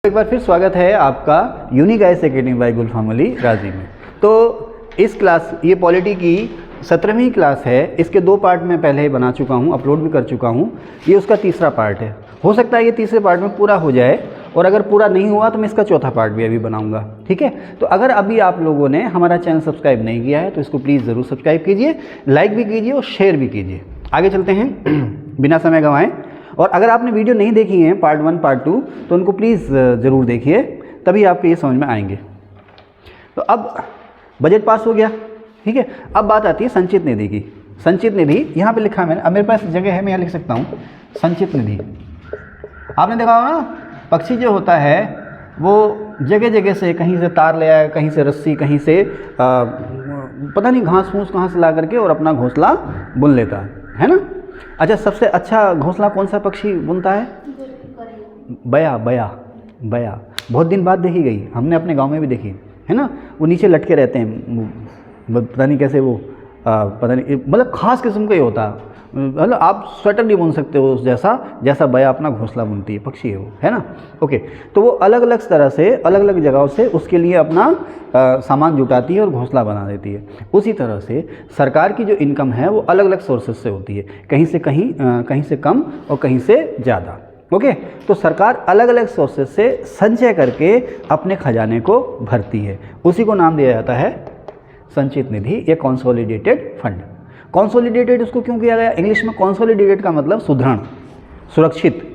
एक बार फिर स्वागत है आपका यूनिक आईएएस एकेडमी बाय गुलफाम अली राजी में। तो इस क्लास ये पॉलिटी की 17वीं क्लास है। इसके 2 पार्ट में पहले ही बना चुका हूँ, अपलोड भी कर चुका हूँ। ये उसका तीसरा पार्ट है। हो सकता है ये तीसरे पार्ट में पूरा हो जाए, और अगर पूरा नहीं हुआ तो मैं इसका चौथा पार्ट भी अभी बनाऊंगा। ठीक है, तो अगर अभी आप लोगों ने हमारा चैनल सब्सक्राइब नहीं किया है तो इसको प्लीज़ ज़रूर सब्सक्राइब कीजिए, लाइक भी कीजिए और शेयर भी कीजिए। आगे चलते हैं बिना समय गंवाए। और अगर आपने वीडियो नहीं देखी है पार्ट 1 पार्ट 2 तो उनको प्लीज़ ज़रूर देखिए, तभी आपको ये समझ में आएंगे। तो अब बजट पास हो गया, ठीक है। अब बात आती है संचित निधि की। संचित निधि यहाँ पे लिखा है मैंने, अब मेरे पास जगह है, मैं यहाँ लिख सकता हूँ संचित निधि। आपने देखा होगा ना, पक्षी जो होता है वो जगह जगह से, कहीं से तार ले आया, कहीं से रस्सी, कहीं से पता नहीं घास फूस कहाँ से ला करके और अपना घोंसला बुन लेता है ना। अच्छा, सबसे अच्छा घोंसला कौन सा पक्षी बुनता है? बया। बया बया बहुत दिन बाद देखी गई, हमने अपने गांव में भी देखी है ना। वो नीचे लटके रहते हैं, पता नहीं कैसे वो पता नहीं, मतलब खास किस्म का ही होता है। मतलब आप स्वेटर नहीं बुन सकते हो उस जैसा बया अपना घोंसला बुनती है, पक्षी है वो, है ना। ओके, तो वो अलग अलग तरह से, अलग अलग जगहों से उसके लिए अपना सामान जुटाती है और घोंसला बना देती है। उसी तरह से सरकार की जो इनकम है वो अलग अलग सोर्सेज से होती है, कहीं से कम और कहीं से ज़्यादा। ओके, तो सरकार अलग अलग सोर्सेज से संचय करके अपने खजाने को भरती है। उसी को नाम दिया जाता है संचित निधि या कंसोलिडेटेड फंड। कंसोलिडेटेड उसको क्यों किया गया? इंग्लिश में कंसोलिडेटेड का मतलब सुदृढ़, सुरक्षित।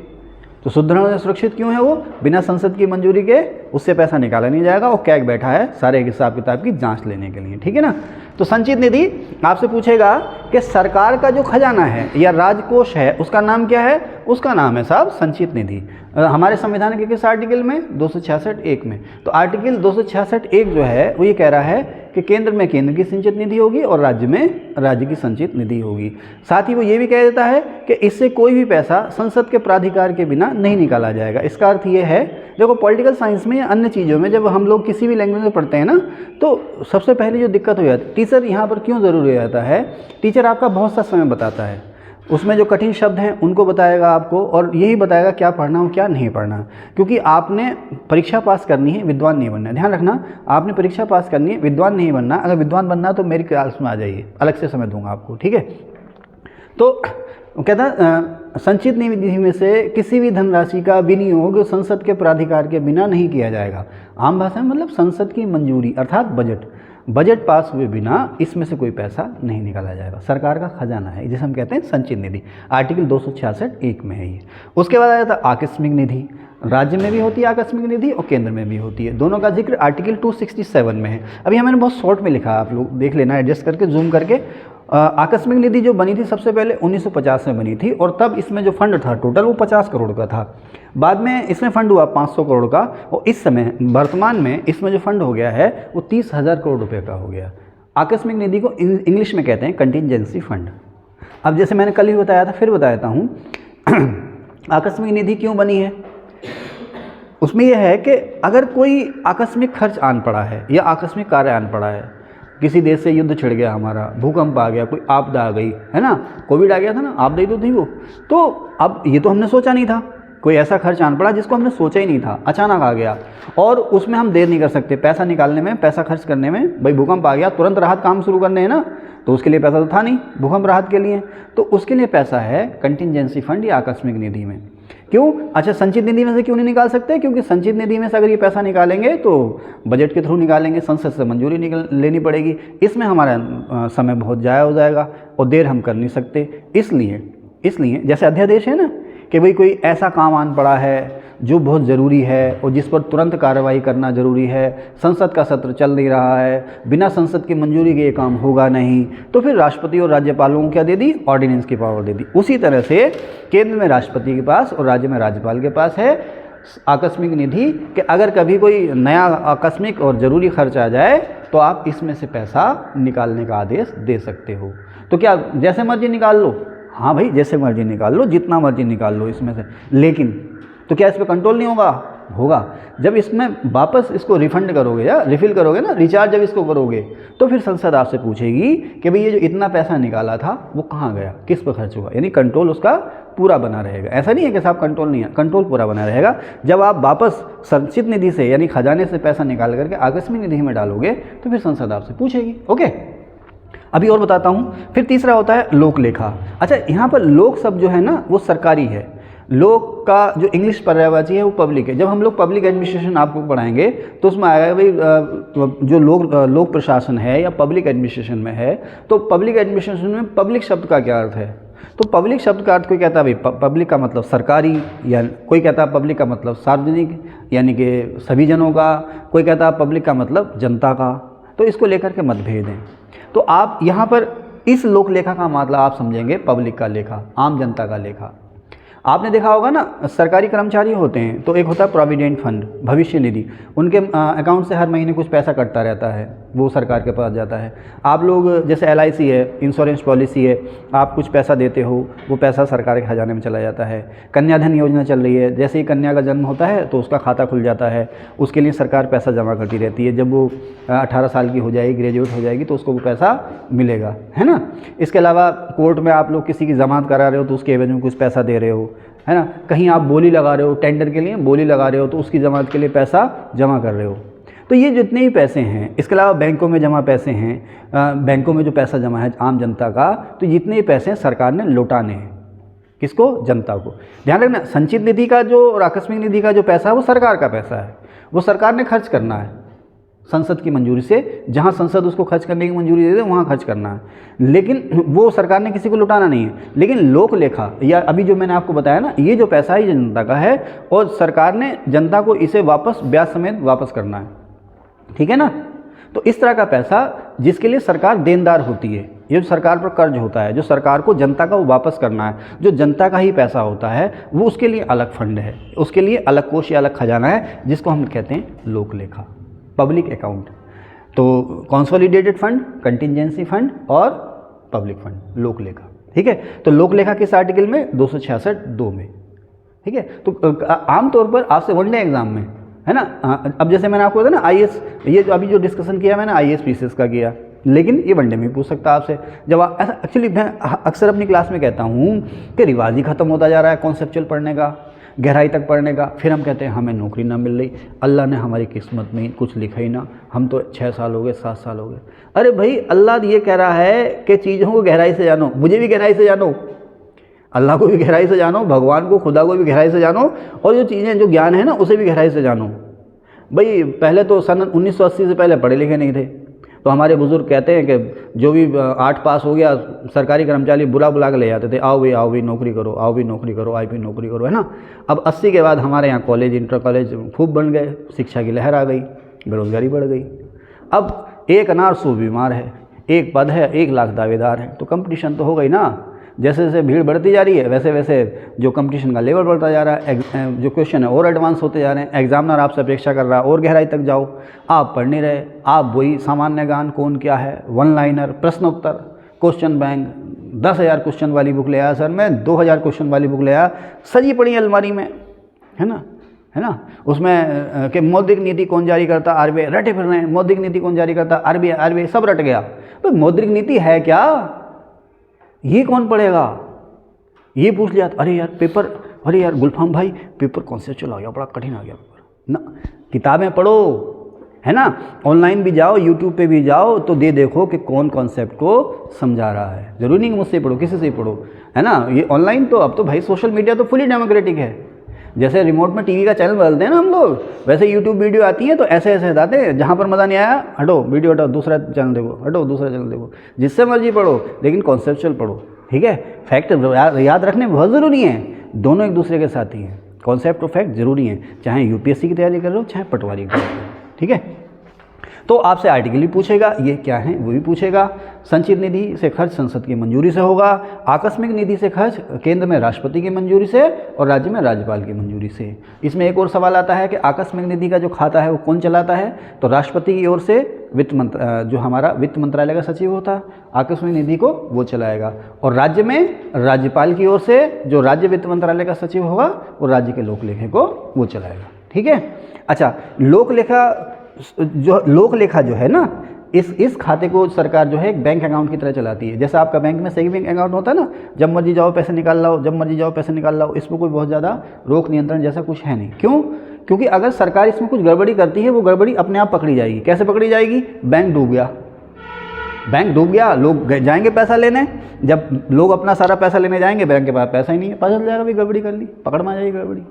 तो सुदृढ़ या सुरक्षित क्यों है वो? बिना संसद की मंजूरी के उससे पैसा निकाला नहीं जाएगा, वो कैग बैठा है सारे हिसाब किताब की जांच लेने के लिए, ठीक है ना। तो संचित निधि आपसे पूछेगा कि सरकार का जो खजाना है या राजकोष है उसका नाम क्या है? उसका नाम है साहब संचित निधि। हमारे संविधान के किस आर्टिकल में? 266(1) में। तो आर्टिकल 266(1) जो है वो ये कह रहा है कि केंद्र में केंद्र की संचित निधि होगी और राज्य में राज्य की संचित निधि होगी। साथ ही वो ये भी कह देता है कि इससे कोई भी पैसा संसद के प्राधिकार के बिना नहीं निकाला जाएगा। इसका अर्थ ये है, देखो पॉलिटिकल साइंस में या अन्य चीज़ों में जब हम लोग किसी भी लैंग्वेज में पढ़ते हैं ना, तो सबसे पहले जो दिक्कत हो जाती है, टीचर यहाँ पर क्यों ज़रूरी हो जाता है? टीचर आपका बहुत सा समय बताता है, उसमें जो कठिन शब्द हैं उनको बताएगा आपको, और यही बताएगा क्या पढ़ना हो क्या नहीं पढ़ना। क्योंकि आपने परीक्षा पास करनी है, विद्वान नहीं बनना है। ध्यान रखना, आपने परीक्षा पास करनी है, विद्वान नहीं बनना। अगर विद्वान बनना तो मेरी क्लास में आ जाइए, अलग से समय दूंगा आपको, ठीक है। तो कहता संचित निधि में से किसी भी धनराशि का विनियोग संसद के प्राधिकार के बिना नहीं किया जाएगा। आम भाषा में मतलब संसद की मंजूरी अर्थात बजट पास हुए बिना इसमें से कोई पैसा नहीं निकाला जाएगा। सरकार का खजाना है जिसे हम कहते हैं संचित निधि। आर्टिकल 266(1) में है ये। उसके बाद आया था आकस्मिक निधि। राज्य में भी होती है आकस्मिक निधि और केंद्र में भी होती है। दोनों का जिक्र आर्टिकल 267 में है। अभी मैंने बहुत शॉर्ट में लिखा है, आप लोग देख लेना एडजस्ट करके, जूम करके। आकस्मिक निधि जो बनी थी सबसे पहले 1950 में बनी थी, और तब इसमें जो फंड था टोटल वो 50 करोड़ का था। बाद में इसमें फंड हुआ 500 करोड़ का, और इस समय वर्तमान में इसमें जो फंड हो गया है वो 30,000 करोड़ रुपए का हो गया। आकस्मिक निधि को इंग्लिश में कहते हैं कंटिजेंसी फंड। अब जैसे मैंने कल ही बताया था, फिर बता देता हूँ आकस्मिक निधि क्यों बनी है। उसमें यह है कि अगर कोई आकस्मिक खर्च आन पड़ा है या आकस्मिक कार्य आन पड़ा है, किसी देश से युद्ध छिड़ गया, हमारा भूकंप आ गया, कोई आपदा आ गई, है ना, कोविड आ गया था ना, आपदा ही तो थी वो। तो अब ये तो हमने सोचा नहीं था, कोई ऐसा खर्च आन पड़ा जिसको हमने सोचा ही नहीं था, अचानक आ गया, और उसमें हम देर नहीं कर सकते पैसा निकालने में, पैसा खर्च करने में। भाई भूकंप आ गया, तुरंत राहत काम शुरू करने हैं ना, तो उसके लिए पैसा तो था नहीं भूकंप राहत के लिए, तो उसके लिए पैसा है कंटिजेंसी फंड या आकस्मिक निधि में। क्यों? अच्छा, संचित निधि में से क्यों नहीं निकाल सकते? क्योंकि संचित निधि में से अगर ये पैसा निकालेंगे तो बजट के थ्रू निकालेंगे, संसद से मंजूरी लेनी पड़ेगी, इसमें हमारा समय बहुत ज़ाया हो जाएगा और देर हम कर नहीं सकते। इसलिए जैसे अध्यादेश है ना कि भाई कोई ऐसा काम आन पड़ा है जो बहुत ज़रूरी है और जिस पर तुरंत कार्रवाई करना ज़रूरी है, संसद का सत्र चल नहीं रहा है, बिना संसद की मंजूरी के ये काम होगा नहीं, तो फिर राष्ट्रपति और राज्यपालों को क्या दे दी? ऑर्डिनेंस की पावर दे दी। उसी तरह से केंद्र में राष्ट्रपति के पास और राज्य में राज्यपाल के पास है आकस्मिक निधि, कि अगर कभी कोई नया आकस्मिक और ज़रूरी खर्च आ जाए तो आप इसमें से पैसा निकालने का आदेश दे सकते हो। तो क्या जैसे मर्जी निकाल लो? हाँ भाई, जैसे मर्जी निकाल लो, जितना मर्जी निकाल लो इसमें से। लेकिन तो क्या इस पर कंट्रोल नहीं होगा? होगा। जब इसमें वापस इसको रिफंड करोगे या रिफिल करोगे ना, रिचार्ज जब इसको करोगे, तो फिर संसद आपसे पूछेगी कि भाई ये जो इतना पैसा निकाला था वो कहाँ गया, किस पर खर्च हुआ। यानी कंट्रोल उसका पूरा बना रहेगा। ऐसा नहीं है कि साहब कंट्रोल नहीं है, कंट्रोल पूरा बना रहेगा। जब आप वापस संचित निधि से यानी खजाने से पैसा निकाल करके आकस्मिक निधि में डालोगे तो फिर संसद आपसे पूछेगी। ओके, अभी और बताता हूँ। फिर तीसरा होता है लोक लेखा। अच्छा, यहाँ पर लोक शब्द जो है ना वो सरकारी है, लोक का जो इंग्लिश पर्यायवाची है वो पब्लिक है। जब हम लोग पब्लिक एडमिनिस्ट्रेशन आपको पढ़ाएंगे तो उसमें आएगा भाई जो लोक प्रशासन है या पब्लिक एडमिनिस्ट्रेशन में है, तो पब्लिक एडमिनिस्ट्रेशन में पब्लिक शब्द का क्या अर्थ है। तो पब्लिक शब्द का अर्थ कोई कहता है भाई पब्लिक का मतलब सरकारी, या कोई कहता है पब्लिक का मतलब सार्वजनिक यानी कि सभी जनों का, कोई कहता है पब्लिक का मतलब जनता का। तो इसको लेकर के मतभेद हैं। तो आप यहाँ पर इस लोक लेखा का मतलब आप समझेंगे पब्लिक का लेखा, आम जनता का लेखा। आपने देखा होगा ना, सरकारी कर्मचारी होते हैं तो एक होता है प्रोविडेंट फंड, भविष्य निधि, उनके अकाउंट से हर महीने कुछ पैसा कटता रहता है, वो सरकार के पास जाता है। आप लोग जैसे LIC है, इंश्योरेंस पॉलिसी है, आप कुछ पैसा देते हो, वो पैसा सरकार के खजाने में चला जाता है। कन्याधन योजना चल रही है, जैसे ही कन्या का जन्म होता है तो उसका खाता खुल जाता है, उसके लिए सरकार पैसा जमा करती रहती है। जब वो 18 साल की हो जाएगी, ग्रेजुएट हो जाएगी, तो उसको वो पैसा मिलेगा, है ना। इसके अलावा कोर्ट में आप लोग किसी की जमानत करा रहे हो तो उसके एवज में कुछ पैसा दे रहे हो, है ना। कहीं आप बोली लगा रहे हो, टेंडर के लिए बोली लगा रहे हो तो उसकी जमानत के लिए पैसा जमा कर रहे हो। तो ये जितने भी पैसे हैं, इसके अलावा बैंकों में जमा पैसे हैं, बैंकों में जो पैसा जमा है आम जनता का, तो जितने भी पैसे हैं सरकार ने लौटाने हैं। किसको? जनता को। ध्यान रखना, संचित निधि का जो और आकस्मिक निधि का जो पैसा है वो सरकार का पैसा है, वो सरकार ने खर्च करना है संसद की मंजूरी से। जहाँ संसद उसको खर्च करने की मंजूरी दे दे वहाँ खर्च करना है, लेकिन वो सरकार ने किसी को लुटाना नहीं है। लेकिन लोक लेखा या अभी जो मैंने आपको बताया ना, ये जो पैसा है ये जनता का है और सरकार ने जनता को इसे वापस ब्याज समेत वापस करना है, ठीक है ना। तो इस तरह का पैसा जिसके लिए सरकार देनदार होती है, ये जो सरकार पर कर्ज होता है, जो सरकार को जनता का वो वापस करना है, जो जनता का ही पैसा होता है, वो उसके लिए अलग फंड है, उसके लिए अलग कोष या अलग खजाना है, जिसको हम कहते हैं लोक लेखा, पब्लिक अकाउंट। तो कंसोलिडेटेड फंड, कंटिजेंसी फंड और पब्लिक फंड, लोक लेखा, ठीक है। तो लोक लेखा किस आर्टिकल में? 266(2) में, ठीक है। तो आमतौर पर आपसे वनडे एग्जाम में, है ना, अब जैसे मैंने आपको बताया ना IAS, ये जो अभी जो डिस्कशन किया मैंने IAS PCS का किया, लेकिन ये वनडे में पूछ सकता है आपसे। जब ऐसा एक्चुअली मैं अक्सर अपनी क्लास में कहता हूँ कि रिवाज ही खत्म होता जा रहा है कॉन्सेप्चुअल पढ़ने का, गहराई तक पढ़ने का। फिर हम कहते हैं हमें नौकरी ना मिल रही, अल्लाह ने हमारी किस्मत में कुछ लिखा ही ना, हम तो 6 साल हो गए, 7 साल हो गए। अरे भाई, अल्लाह ये कह रहा है कि चीज़ों को गहराई से जानो, मुझे भी गहराई से जानो, अल्लाह को भी गहराई से जानो, भगवान को, खुदा को भी गहराई से जानो, और जो चीज़ें जो ज्ञान है ना उसे भी गहराई से जानो। भाई पहले तो सन 1980 से पहले पढ़े लिखे नहीं थे, तो हमारे बुजुर्ग कहते हैं कि जो भी 8 पास हो गया सरकारी कर्मचारी बुला के ले जाते थे, आओ भी नौकरी करो, आओ भी नौकरी करो, आई भी नौकरी करो, है ना। अब 80 के बाद हमारे यहाँ कॉलेज, इंटर कॉलेज खूब बन गए, शिक्षा की लहर आ गई, बेरोजगारी बढ़ गई। अब एक अनार 100 बीमार है, एक पद है 1 लाख दावेदार हैं, तो कंपटीशन तो हो गई ना। जैसे जैसे भीड़ बढ़ती जा रही है वैसे वैसे जो कंपटीशन का लेवल बढ़ता जा रहा है, जो क्वेश्चन है और एडवांस होते जा रहे हैं, एग्जामिनर आपसे अपेक्षा कर रहा है और गहराई तक जाओ, आप पढ़ नहीं रहे, आप वही सामान्य ज्ञान कौन क्या है, वन लाइनर, प्रश्न उत्तर, क्वेश्चन बैंक, 10,000 क्वेश्चन वाली बुक ले आया सर, मैं 2,000 क्वेश्चन वाली बुक ले आया, सजी पड़ी अलमारी में, है ना। उसमें कि मौद्रिक नीति कौन जारी करता, RBI, रटे फिर रहे हैं, मौद्रिक नीति कौन जारी करता, RBI, सब रट गया। तो मौद्रिक नीति है क्या, ये कौन पढ़ेगा, ये पूछ लिया। अरे यार पेपर, अरे यार गुलफाम भाई पेपर कॉन्सेप्चुअल आ गया, बड़ा कठिन आ गया पेपर ना। किताबें पढ़ो, है ना, ऑनलाइन भी जाओ, यूट्यूब पे भी जाओ, तो देखो कि कौन कॉन्सेप्ट को समझा रहा है। जरूरी नहीं कि मुझसे पढ़ो, किसी से ही पढ़ो, है ना। ये ऑनलाइन तो अब तो भाई सोशल मीडिया तो फुली डेमोक्रेटिक है। जैसे रिमोट में टीवी का चैनल बदलते हैं ना हम लोग, वैसे यूट्यूब वीडियो आती है तो ऐसे ऐसे हटाते हैं, जहाँ पर मज़ा नहीं आया हटो, वीडियो हटाओ, दूसरा चैनल देखो, हटो दूसरा चैनल देखो, जिससे मर्जी पढ़ो, लेकिन कॉन्सेप्चुअल पढ़ो, ठीक है। फैक्ट याद रखने बहुत ज़रूरी है, दोनों एक दूसरे के साथ ही हैं, कॉन्सेप्ट और फैक्ट जरूरी हैं, चाहे UPSC की तैयारी कर रहे हो चाहे पटवारी की तैयारी, ठीक है। तो आपसे आर्टिकल भी पूछेगा, ये क्या है वो भी पूछेगा। संचित निधि से खर्च संसद की मंजूरी से होगा, आकस्मिक निधि से खर्च केंद्र में राष्ट्रपति की मंजूरी से और राज्य में राज्यपाल की मंजूरी से। इसमें एक और सवाल आता है कि आकस्मिक निधि का जो खाता है वो कौन चलाता है, तो राष्ट्रपति की ओर से जो हमारा वित्त मंत्रालय का सचिव होता है, आकस्मिक निधि को वो चलाएगा, और राज्य में राज्यपाल की ओर से जो राज्य वित्त मंत्रालय का सचिव होगा वो राज्य के लोक लेखे को वो चलाएगा। ठीक है। अच्छा, लोक लेखा जो है ना, इस खाते को सरकार जो है एक बैंक अकाउंट की तरह चलाती है। जैसा आपका बैंक में सेविंग अकाउंट होता है ना, जब मर्जी जाओ पैसे निकाल लाओ, जब मर्जी जाओ पैसे निकाल लाओ, इसमें कोई बहुत ज़्यादा रोक नियंत्रण जैसा कुछ है नहीं। क्यों? क्योंकि अगर सरकार इसमें कुछ गड़बड़ी करती है, वो गड़बड़ी अपने आप पकड़ी जाएगी। कैसे पकड़ी जाएगी? बैंक डूब गया, लोग जाएंगे पैसा लेने, जब लोग अपना सारा पैसा लेने जाएंगे, बैंक के पास पैसा ही नहीं है, पता चल जाएगा भाई गड़बड़ी कर ली, पकड़ में आ जाएगी गड़बड़ी।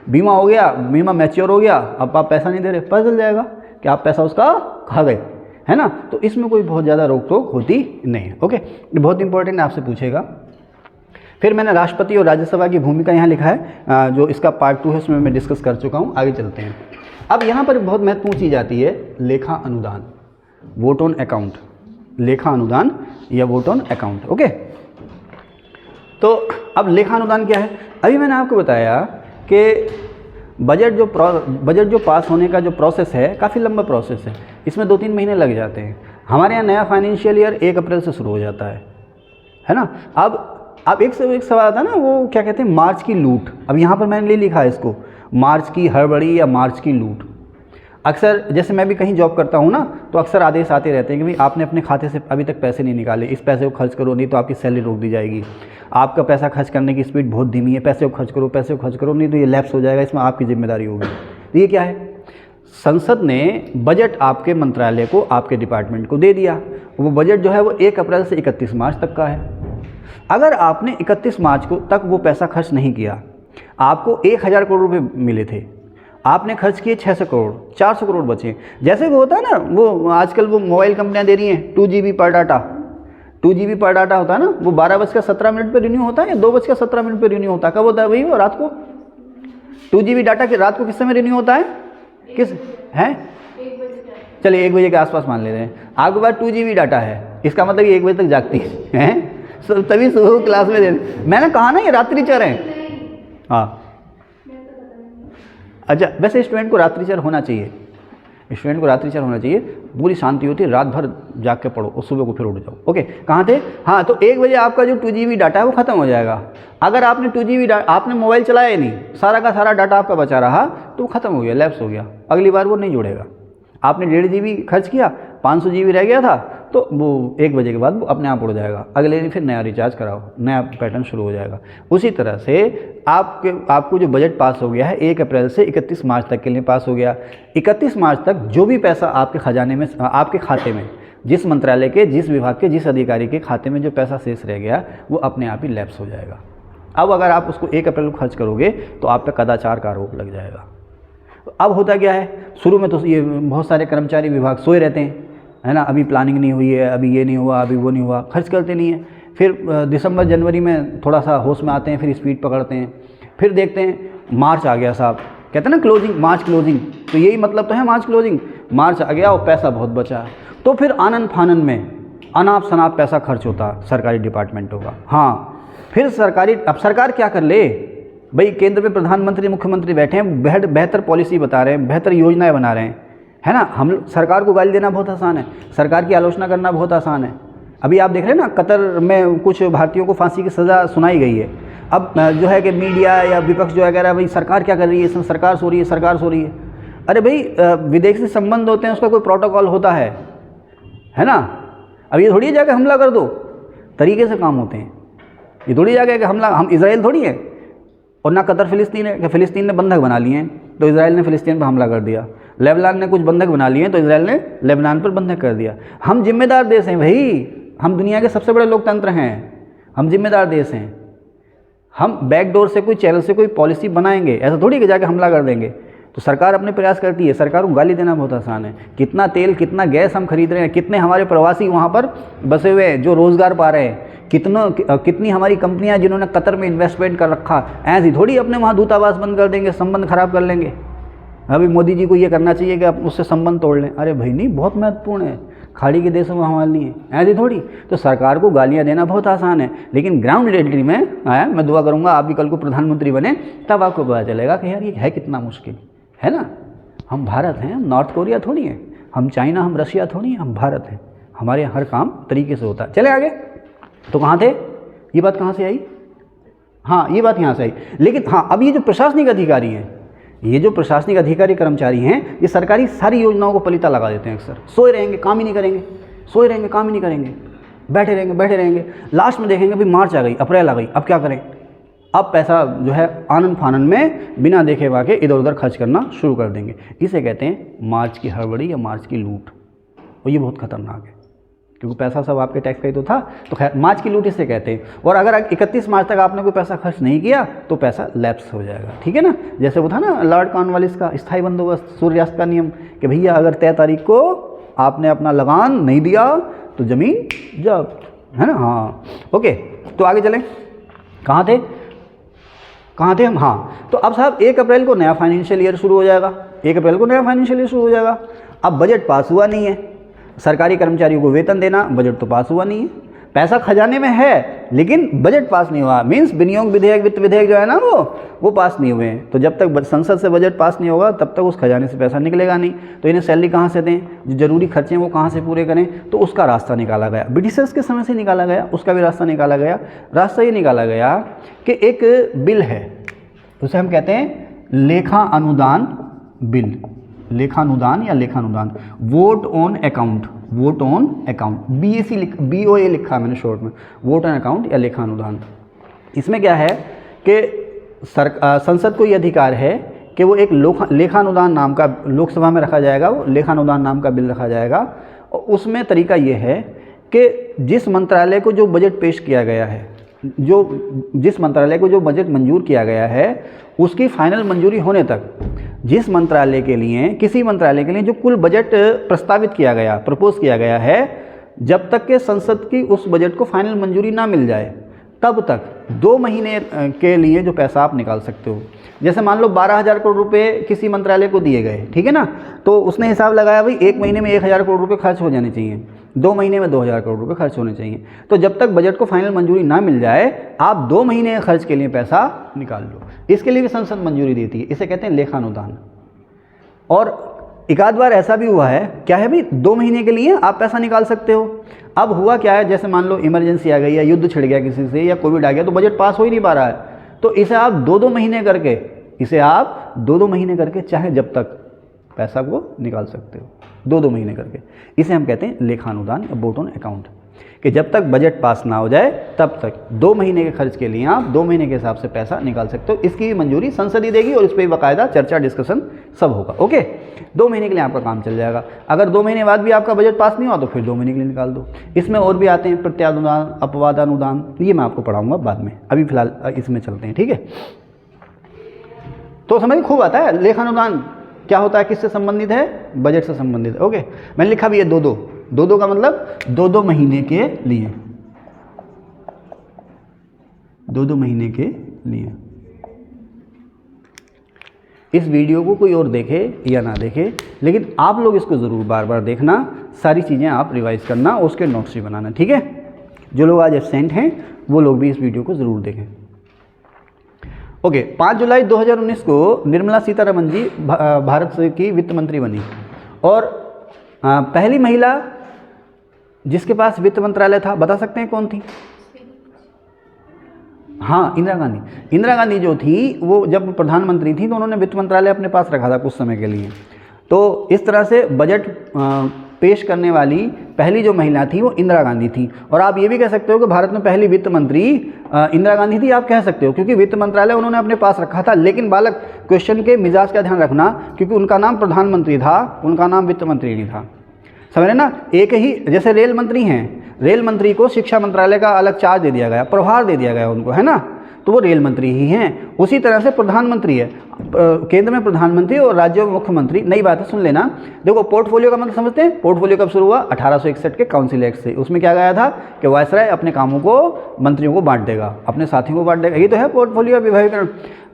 बीमा हो गया, बीमा मैच्योर हो गया, अब आप पैसा नहीं दे रहे, पता चल जाएगा कि आप पैसा उसका खा गए, है ना। तो इसमें कोई बहुत ज़्यादा रोक टोक होती नहीं है। ओके, ये बहुत इंपॉर्टेंट आपसे पूछेगा। फिर मैंने राष्ट्रपति और राज्यसभा की भूमिका यहाँ लिखा है, जो इसका पार्ट 2 है, उसमें मैं डिस्कस कर चुका हूँ। आगे चलते हैं। अब यहाँ पर बहुत महत्वपूर्ण चीज़ आती है, लेखा अनुदान, वोट ऑन अकाउंट, लेखा अनुदान या वोट ऑन अकाउंट। ओके, तो अब लेखा अनुदान क्या है? अभी मैंने आपको बताया कि बजट जो पास होने का जो प्रोसेस है, काफ़ी लंबा प्रोसेस है, इसमें 2-3 महीने लग जाते हैं। हमारे यहाँ नया फाइनेंशियल ईयर 1 अप्रैल से शुरू हो जाता है ना। अब एक से एक सवाल आता है ना, वो क्या कहते हैं, मार्च की लूट। अब यहाँ पर मैंने लिखा है इसको, मार्च की हड़बड़ी या मार्च की लूट। अक्सर जैसे मैं भी कहीं जॉब करता हूँ ना, तो अक्सर आदेश आते रहते हैं कि भाई आपने अपने खाते से अभी तक पैसे नहीं निकाले, इस पैसे को खर्च करो, नहीं तो आपकी सैलरी रोक दी जाएगी, आपका पैसा खर्च करने की स्पीड बहुत धीमी है, पैसे को खर्च करो, नहीं तो ये लैप्स हो जाएगा, इसमें आपकी जिम्मेदारी होगी। तो ये क्या है? संसद ने बजट आपके मंत्रालय को, आपके डिपार्टमेंट को दे दिया। वो बजट जो है वो 1 अप्रैल से 31 मार्च तक का है। अगर आपने 31 मार्च को तक वो पैसा खर्च नहीं किया, आपको 1000 करोड़ रुपये मिले थे, आपने खर्च किए 600 करोड़, 400 करोड़ बचे। जैसे वो होता है ना, वो आजकल वो मोबाइल कंपनियां दे रही हैं 2 GB पर डाटा, 2 GB पर डाटा होता है ना, वो 12:17 पर रिन्यू होता है या 2:17 पर रिन्यू होता है। कब होता है भाई? वो रात को 2 GB डाटा के रात को किस समय रिन्यू होता है? किस हैं? चलिए 1 बजे के आसपास मान ले रहे हैं। आपके पास 2 GB डाटा है, इसका मतलब ये 1 बजे तक जागती है, तभी सुबह क्लास में दे। मैंने कहा ना ये रात्रिचर है। हाँ, अच्छा, वैसे स्टूडेंट को रात्रिचर होना चाहिए, स्टूडेंट को रात्रिचर होना चाहिए, पूरी शांति होती है, रात भर जाग के पढ़ो और सुबह को फिर उठ जाओ। ओके, कहाँ थे? हाँ, तो 1 बजे आपका जो 2 GB डाटा है वो खत्म हो जाएगा। अगर आपने 2 GB आपने मोबाइल चलाया ही नहीं, सारा का सारा डाटा आपका बचा रहा, तो वो खत्म हो गया, लैप्स हो गया, अगली बार वो नहीं जुड़ेगा। आपने 1.5 GB खर्च किया, 500 GB रह गया था, तो वो 1 बजे के बाद वो अपने आप उड़ जाएगा, अगले दिन फिर नया रिचार्ज कराओ, नया पैटर्न शुरू हो जाएगा। उसी तरह से आपको जो बजट पास हो गया है 1 अप्रैल से 31 मार्च तक के लिए पास हो गया। 31 मार्च तक जो भी पैसा आपके खजाने में, आपके खाते में, जिस मंत्रालय के, जिस विभाग के, जिस अधिकारी के खाते में जो पैसा शेष रह गया, वो अपने आप ही लैप्स हो जाएगा। अब अगर आप उसको 1 अप्रैल को खर्च करोगे तो आप पे कदाचार का आरोप लग जाएगा। अब होता क्या है, शुरू में तो ये बहुत सारे कर्मचारी विभाग सोए रहते हैं, है ना, अभी प्लानिंग नहीं हुई है, अभी ये नहीं हुआ, अभी वो नहीं हुआ, खर्च करते नहीं हैं। फिर दिसंबर जनवरी में थोड़ा सा होश में आते हैं, फिर स्पीड पकड़ते हैं, फिर देखते हैं मार्च आ गया साहब, कहते हैं ना क्लोजिंग, मार्च क्लोजिंग, तो यही मतलब तो है मार्च क्लोजिंग। मार्च आ गया और पैसा बहुत बचा, तो फिर आनन फानन में अनाप शनाप पैसा खर्च होता सरकारी डिपार्टमेंटों का। हाँ, फिर अब सरकार क्या कर ले भाई, केंद्र में प्रधानमंत्री मुख्यमंत्री बैठे हैं, बेहतर पॉलिसी बता रहे हैं, बेहतर योजनाएं बना रहे हैं, है ना। हम सरकार को गाली देना बहुत आसान है, सरकार की आलोचना करना बहुत आसान है। अभी आप देख रहे हैं ना, कतर में कुछ भारतीयों को फांसी की सज़ा सुनाई गई है। अब जो है कि मीडिया या विपक्ष जो है कह रहा है भाई सरकार क्या कर रही है, इसमें सरकार सो रही है, सरकार सो रही है। अरे भाई, विदेशी संबंध होते हैं, उसका कोई प्रोटोकॉल होता है ना। अब ये थोड़ी जाके हमला कर दो, तरीके से काम होते हैं। ये थोड़ी जाके हमला, हम इजराइल थोड़ी है, और ना कतर फिलिस्तीन है कि फिलिस्तीन ने बंधक बना लिए हैं तो इजराइल ने फिलिस्तीन पर हमला कर दिया, लेबनान ने कुछ बंधक बना लिए हैं तो इजराइल ने लेबनान पर बंधक कर दिया। हम जिम्मेदार देश हैं भाई, हम दुनिया के सबसे बड़े लोकतंत्र हैं, हम जिम्मेदार देश हैं। हम बैकडोर से, कोई चैनल से कोई पॉलिसी बनाएंगे, ऐसा थोड़ी कि जाके हमला कर देंगे। तो सरकार अपने प्रयास करती है, सरकार को गाली देना बहुत आसान है। कितना तेल, कितना गैस हम खरीद रहे हैं, कितने हमारे प्रवासी वहाँ पर बसे हुए हैं जो रोज़गार पा रहे हैं, कितनी हमारी कंपनियां जिन्होंने कतर में इन्वेस्टमेंट कर रखा, ऐसी थोड़ी अपने वहाँ दूतावास बंद कर देंगे, संबंध खराब कर लेंगे। अभी मोदी जी को ये करना चाहिए कि आप उससे संबंध तोड़ लें। अरे भाई नहीं, बहुत महत्वपूर्ण है, खाड़ी के देशों में हमारे लिए, ऐसी थोड़ी। तो सरकार को गालियाँ देना बहुत आसान है, लेकिन ग्राउंड रियलिटी में मैं दुआ करूँगा आप भी कल को प्रधानमंत्री बने, तब आपको पता चलेगा कि यार ये है कितना मुश्किल, है ना। हम भारत हैं, हम नॉर्थ कोरिया थोड़ी हैं, हम चाइना, हम रशिया थोड़ी हैं, हम भारत हैं। हमारे हर काम तरीके से होता है। चले आगे, तो कहाँ थे, ये बात कहाँ से आई? हाँ, ये बात यहाँ से आई। लेकिन हाँ, अब ये जो प्रशासनिक अधिकारी हैं, ये जो प्रशासनिक अधिकारी कर्मचारी हैं ये सरकारी सारी योजनाओं को पलीता लगा देते हैं, अक्सर सोए रहेंगे, काम ही नहीं करेंगे, सोए रहेंगे, काम ही नहीं करेंगे, बैठे रहेंगे। लास्ट में देखेंगे भाई मार्च आ गई, अप्रैल आ गई, अब क्या करें, अब पैसा जो है आनन फानन में बिना देखे वाके इधर उधर खर्च करना शुरू कर देंगे। इसे कहते हैं मार्च की हड़बड़ी या मार्च की लूट, और ये बहुत खतरनाक है क्योंकि पैसा सब आपके टैक्स का ही तो था। तो खैर मार्च की लूट इसे कहते हैं। और अगर 31 मार्च तक आपने कोई पैसा खर्च नहीं किया तो पैसा लैप्स हो जाएगा, ठीक है ना। जैसे वो था ना लॉर्ड कॉर्नवालिस का स्थायी बंदोबस्त, सूर्यास्त का नियम, कि भैया अगर तय तारीख को आपने अपना लगान नहीं दिया तो ज़मीन जब्त, है ना। हाँ ओके, तो आगे चलें, कहाँ थे हम। हाँ, तो अब साहब 1 अप्रैल को नया फाइनेंशियल ईयर शुरू हो जाएगा, 1 अप्रैल को नया फाइनेंशियल ईयर शुरू हो जाएगा। अब बजट पास हुआ नहीं है, सरकारी कर्मचारियों को वेतन देना, बजट तो पास हुआ नहीं है, पैसा खजाने में है लेकिन बजट पास नहीं हुआ, मीन्स विनियोग विधेयक, वित्त विधेयक जो है ना वो पास नहीं हुए हैं। तो जब तक संसद से बजट पास नहीं होगा तब तक उस खजाने से पैसा निकलेगा नहीं। तो इन्हें सैलरी कहाँ से दें, जो जरूरी खर्चे हैं वो कहाँ से पूरे करें, तो उसका रास्ता निकाला गया, ब्रिटिशर्स के समय से निकाला गया, उसका भी रास्ता निकाला गया। रास्ता ये निकाला गया कि एक बिल है, उसे हम कहते हैं लेखा अनुदान बिल, लेखानुदान या लेखानुदान, vote on account, vote on account, BOA लिखा है मैंने शॉर्ट में, वोट ऑन अकाउंट या लेखानुदान। इसमें क्या है कि संसद को ये अधिकार है कि वो एक लेखानुदान नाम का, लोकसभा में रखा जाएगा, वो लेखानुदान नाम का बिल रखा जाएगा। और उसमें तरीका ये है कि जिस मंत्रालय को जो बजट पेश किया गया है, जिस मंत्रालय को जो बजट मंजूर किया गया है उसकी फाइनल मंजूरी होने तक, जिस मंत्रालय के लिए, किसी मंत्रालय के लिए जो कुल बजट प्रस्तावित किया गया, प्रपोज किया गया है, जब तक के संसद की उस बजट को फाइनल मंजूरी ना मिल जाए तब तक 2 महीने के लिए जो पैसा आप निकाल सकते हो। जैसे मान लो 12,000 करोड़ रुपए किसी मंत्रालय को दिए गए, ठीक है ना, तो उसने हिसाब लगाया भाई 1 महीने में 1,000 करोड़ रुपए खर्च हो जाने चाहिए, 2 महीने में 2,000 करोड़ रुपए खर्च होने चाहिए। तो जब तक बजट को फाइनल मंजूरी ना मिल जाए आप 2 महीने के खर्च के लिए पैसा निकाल लो, इसके लिए भी संसद मंजूरी देती है, इसे कहते हैं लेखानुदान। और एक आध बार ऐसा भी हुआ है, क्या है भाई, 2 महीने के लिए आप पैसा निकाल सकते हो। अब हुआ क्या है, जैसे मान लो इमरजेंसी आ गई या युद्ध छिड़ गया किसी से या कोविड आ गया तो बजट पास हो ही नहीं पा रहा है, तो इसे आप 2-2 महीने करके, चाहे जब तक पैसा को निकाल सकते हो, 2-2 महीने करके। इसे हम कहते हैं लेखानुदान या वोट ऑन अकाउंट, कि जब तक बजट पास ना हो जाए तब तक 2 महीने के खर्च के लिए आप 2 महीने के हिसाब से पैसा निकाल सकते हो। इसकी मंजूरी संसद ही देगी और इस पर बाकायदा चर्चा, डिस्कशन सब होगा। ओके, 2 महीने के लिए आपका काम चल जाएगा। अगर 2 महीने बाद भी आपका बजट पास नहीं हुआ तो फिर 2 महीने के लिए निकाल दो। इसमें और भी आते हैं प्रत्यानुदान, अपवादानुदान, ये मैं आपको पढ़ाऊंगा बाद में, अभी फिलहाल इसमें चलते हैं, ठीक है। तो समझ खूब आता है लेखानुदान क्या होता है, किससे संबंधित है, बजट से संबंधित है। ओके, मैंने लिखा भी है 2-2 का मतलब 2-2 महीने के लिए, 2-2 महीने के लिए। इस वीडियो को कोई और देखे या ना देखे, लेकिन आप लोग इसको ज़रूर बार बार देखना, सारी चीज़ें आप रिवाइज करना, उसके नोट्स भी बनाना, ठीक है। जो लोग आज एब्सेंट हैं वो लोग भी इस वीडियो को ज़रूर देखें। ओके, 5 जुलाई 2019 को निर्मला सीतारमण जी भारत की वित्त मंत्री बनी, और पहली महिला जिसके पास वित्त मंत्रालय था, बता सकते हैं कौन थी? हाँ, इंदिरा गांधी। इंदिरा गांधी जो थी वो जब प्रधानमंत्री थी तो उन्होंने वित्त मंत्रालय अपने पास रखा था कुछ समय के लिए। तो इस तरह से बजट पेश करने वाली पहली जो महिला थी वो इंदिरा गांधी थी। और आप ये भी कह सकते हो कि भारत में पहली वित्त मंत्री इंदिरा गांधी थी, आप कह सकते हो, क्योंकि वित्त मंत्रालय उन्होंने अपने पास रखा था। लेकिन बालक, क्वेश्चन के मिजाज का ध्यान रखना, क्योंकि उनका नाम प्रधानमंत्री था, उनका नाम वित्त मंत्री नहीं था, समझ रहे ना। एक ही, जैसे रेल मंत्री हैं, रेल मंत्री को शिक्षा मंत्रालय का अलग चार्ज दे दिया गया, प्रभार दे दिया गया उनको, है ना, तो वो रेल मंत्री ही हैं। उसी तरह से प्रधानमंत्री है, केंद्र में प्रधानमंत्री और राज्यों में मुख्यमंत्री। नई बात है, सुन लेना। देखो, पोर्टफोलियो का मतलब समझते हैं? पोर्टफोलियो कब शुरू हुआ? 1861 के काउंसिल एक्ट से। उसमें क्या गया था कि वायसराय अपने कामों को मंत्रियों को बांट देगा, अपने साथियों को बांट देगा। ये तो है पोर्टफोलियो विभागीकरण।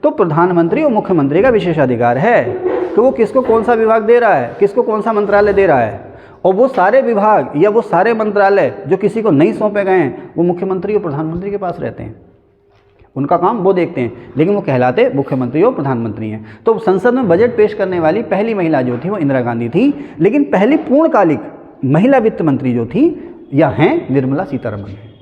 तो प्रधानमंत्री और मुख्यमंत्री का विशेषाधिकार है कि वो किसको कौन सा विभाग दे रहा है, किसको कौन सा मंत्रालय दे रहा है। और वो सारे विभाग या वो सारे मंत्रालय जो किसी को नहीं सौंपे गए हैं, वो मुख्यमंत्री और प्रधानमंत्री के पास रहते हैं। उनका काम वो देखते हैं, लेकिन वो कहलाते मुख्यमंत्री और प्रधानमंत्री हैं। तो संसद में बजट पेश करने वाली पहली महिला जो थी वो इंदिरा गांधी थी। लेकिन पहली पूर्णकालिक महिला वित्त मंत्री जो थी या हैं, निर्मला सीतारमण है।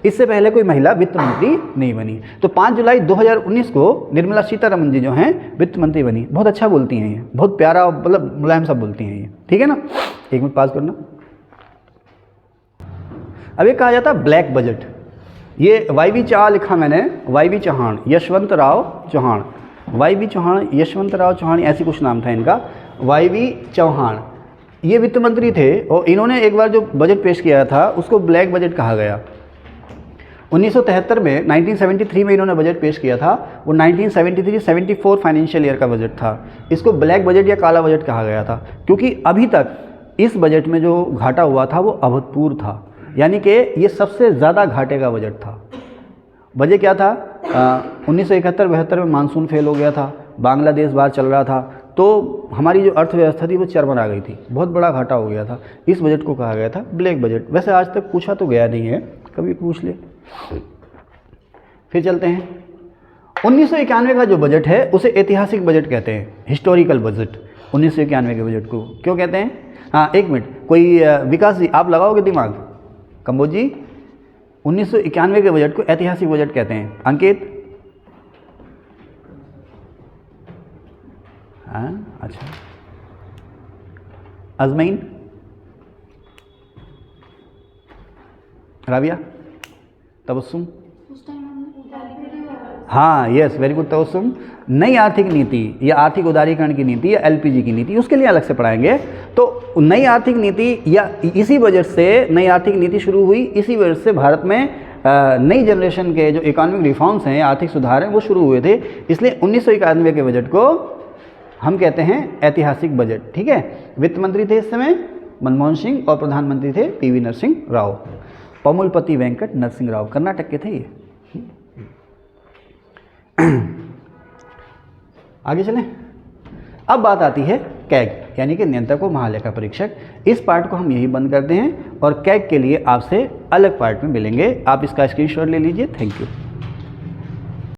इससे पहले कोई महिला वित्त मंत्री नहीं बनी। तो 5 जुलाई 2019 को निर्मला सीतारमण जी जो हैं वित्त मंत्री बनी। बहुत अच्छा बोलती हैं ये, बहुत प्यारा मतलब मुलायम सा बोलती हैं ये, ठीक है ना। 1 मिनट पास करना। अब ये कहा जाता है ब्लैक बजट। ये YV चाह लिखा मैंने, YV चौहान, यशवंतराव चौहान, YV चौहान, यशवंतराव चौहान, ऐसी कुछ नाम था इनका, YV चौहान। ये वित्त मंत्री थे और इन्होंने एक बार जो बजट पेश किया था उसको ब्लैक बजट कहा गया। 1973 में 1973 में इन्होंने बजट पेश किया था, वो 1973-74 फाइनेंशियल ईयर का बजट था। इसको ब्लैक बजट या काला बजट कहा गया था क्योंकि अभी तक इस बजट में जो घाटा हुआ था वो अभूतपूर्व था, यानी कि ये सबसे ज़्यादा घाटे का बजट था। वजह क्या था, 1971-72 में मानसून फेल हो गया था, बांग्लादेश बाहर चल रहा था, तो हमारी जो अर्थव्यवस्था थी वो चरमरा आ गई थी, बहुत बड़ा घाटा हो गया था। इस बजट को कहा गया था ब्लैक बजट। वैसे आज तक पूछा तो गया नहीं है, कभी पूछ ले। फिर चलते हैं 1991 का जो बजट है उसे ऐतिहासिक बजट कहते हैं, हिस्टोरिकल बजट। 1991 के बजट को क्यों कहते हैं? हाँ 1 मिनट, कोई विकास जी आप लगाओगे दिमाग? कंबोज जी 1991 के बजट को ऐतिहासिक बजट कहते हैं। अंकित? हाँ अच्छा। अजमैन? राबिया? तबस्सुम? हाँ यस वेरी गुड तबस्सुम। नई आर्थिक नीति या आर्थिक उदारीकरण की नीति या LPG की नीति, उसके लिए अलग से पढ़ाएंगे। तो नई आर्थिक नीति या इसी बजट से नई आर्थिक नीति शुरू हुई, इसी वजह से भारत में नई जनरेशन के जो इकोनॉमिक रिफॉर्म्स हैं, आर्थिक सुधार हैं, वो शुरू हुए थे। इसलिए 1991 के बजट को हम कहते हैं ऐतिहासिक बजट, ठीक है। वित्त मंत्री थे इस समय मनमोहन सिंह और प्रधानमंत्री थे PV नरसिंह राव, पमुलपति वेंकट नरसिंह राव, कर्नाटक के थे ये। आगे चलें। अब बात आती है कैग यानी कि नियंत्रक व महालेखा परीक्षक। इस पार्ट को हम यही बंद करते हैं और कैग के लिए आपसे अलग पार्ट में मिलेंगे। आप इसका स्क्रीनशॉट ले लीजिए। Thank you.